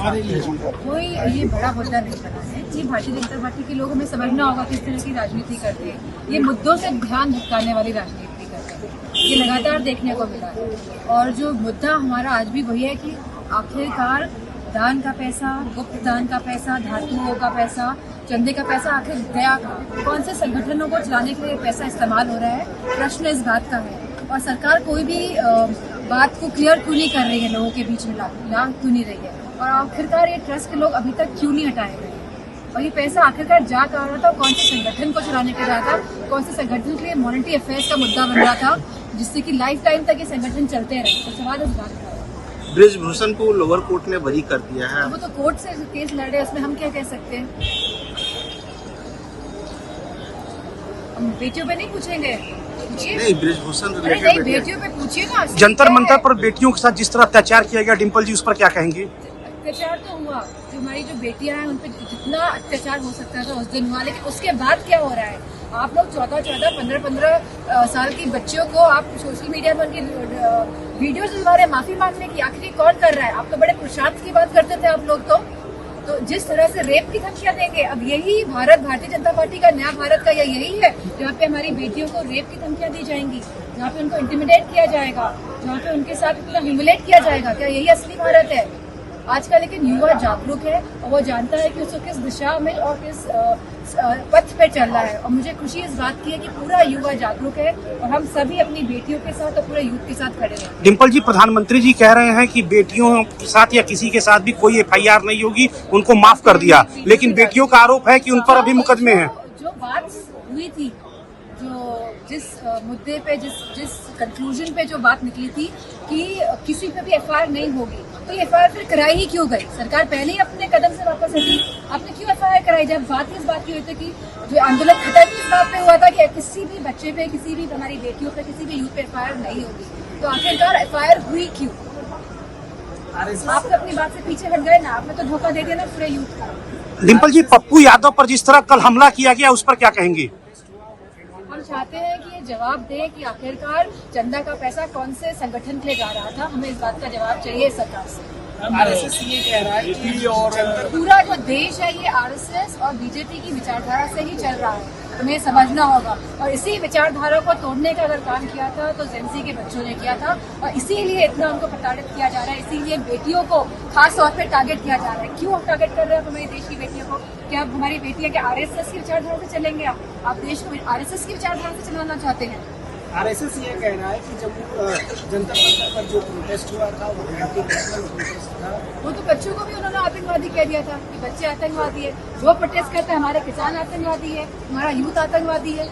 कोई ये बड़ा मुद्दा नहीं बना है। ये भारतीय जनता पार्टी के लोगों में समझना होगा किस तरह की राजनीति करते हैं। ये मुद्दों से ध्यान भटकाने वाली राजनीति करते हैं। ये लगातार देखने को मिला है। और जो मुद्दा हमारा आज भी वही है कि आखिरकार दान का पैसा, गुप्त दान का पैसा, धातुओं का पैसा, चंदे का पैसा आखिर गया कहाँ? कौन से संगठनों को चलाने के लिए पैसा इस्तेमाल हो रहा है? प्रश्न इस बात का है। और सरकार कोई भी बात को क्लियर क्यों नहीं कर रही है, लोगों के बीच में ला क्यों नहीं रही है? और आखिरकार ये ट्रस्ट के लोग अभी तक क्यों नहीं हटाए गए? और ये पैसा आखिरकार जा कहाँ रहा था? कौन से संगठन को चलाने के रहा था? कौन से संगठन के लिए मॉनेटरी अफेयर्स का मुद्दा बन रहा था, जिससे कि लाइफ टाइम तक ये संगठन चलते रहे? तो सवाल इस बात का है। ब्रिजभूषण को लोअर कोर्ट ने बरी कर दिया है। वो तो कोर्ट से केस लड़ रहे हैं, उसमें हम क्या कह सकते हैं? हम बेटियों पे नहीं पूछेंगे? नहीं, ब्रिजभूषण नहीं, बेटियों पे पूछिए ना। जंतर मंतर पर बेटियों के साथ जिस तरह अत्याचार किया गया, डिम्पल जी उस पर क्या कहेंगे? अत्याचार तो हुआ, जो हमारी जो बेटियां हैं उन पर जितना अत्याचार हो सकता था उस दिन हुआ, लेकिन उसके बाद क्या हो रहा है? आप लोग 14, 15 साल की बच्चियों को आप सोशल मीडिया पर उनकी वीडियोस दिखा रहे हैं माफी मांगने की। आखिर कौन कर रहा है? आप तो बड़े पुरुषार्थ की बात करते थे आप लोग तो जिस तरह से रेप की धमकियां देंगे, अब यही भारतीय जनता पार्टी का नया भारत का यही है, जहाँ पे हमारी बेटियों को रेप की धमकियां दी जाएंगी, जहाँ पे उनको इंटिमिडेट किया जाएगा, जहाँ पे उनके साथ इतना ह्यूमिलेट किया जाएगा। क्या यही असली भारत है? आज का लेकिन युवा जागरूक है और वो जानता है कि उसको किस दिशा में और किस पथ पे चल रहा है। और मुझे खुशी इस बात की है कि पूरा युवा जागरूक है और हम सभी अपनी बेटियों के साथ और पूरे यूथ के साथ खड़े हैं। डिम्पल जी, प्रधानमंत्री जी कह रहे हैं कि बेटियों के साथ या किसी के साथ भी कोई FIR नहीं होगी, उनको माफ कर दिया, लेकिन बेटियों का आरोप है कि उन पर अभी मुकदमे हैं। जो बात हुई थी, जिस मुद्दे पे जिस कंक्लूजन पे जो बात निकली थी कि किसी पे भी FIR नहीं होगी, तो ये FIR फिर कराई ही क्यों गई? सरकार पहले ही अपने कदम से वापस हटी, आपने क्यों FIR कराई? जब बात इस बात की हुई थी कि जो आंदोलन खत्म इस बात पे हुआ था कि किसी भी बच्चे पे, किसी भी हमारी बेटियों पे, किसी भी यूथ पे FIR नहीं होगी, तो आखिरकार FIR हुई क्यों? आप तो अपनी बात से पीछे हट गए ना, आपने तो धोखा दे दिया ना पूरे यूथ को। डिम्पल जी, पप्पू यादव पर जिस तरह कल हमला किया गया, उस पर क्या कहेंगे? हम चाहते हैं कि ये जवाब दें कि आखिरकार चंदा का पैसा कौन से संगठन के लिए जा रहा था। हमें इस बात का जवाब चाहिए सरकार से। RSS ये कह रहा है कि और पूरा जो देश है ये RSS और BJP की विचारधारा से ही चल रहा है, तुम्हें समझना होगा। और इसी विचारधारा को तोड़ने का अगर काम किया था तो जेनजी के बच्चों ने किया था, और इसीलिए इतना उनको प्रताड़ित किया जा रहा है, इसीलिए बेटियों को खास तौर पे टारगेट किया जा रहा है। क्यों टारगेट कर रहे हैं हमारी देश की बेटियों को? क्या अब हमारी बेटियां क्या RSS की विचारधारा से चलेंगे? आप देश को RSS की विचारधारा से चलाना चाहते हैं? RSS ये कह रहा है कि जब जनता पार्टी पर जो प्रोटेस्ट हुआ था वो तो बच्चों को भी उन्होंने आतंकवादी कह दिया था कि बच्चे आतंकवादी है। जो प्रोटेस्ट करते हैं हमारे किसान आतंकवादी है, हमारा यूथ आतंकवादी है।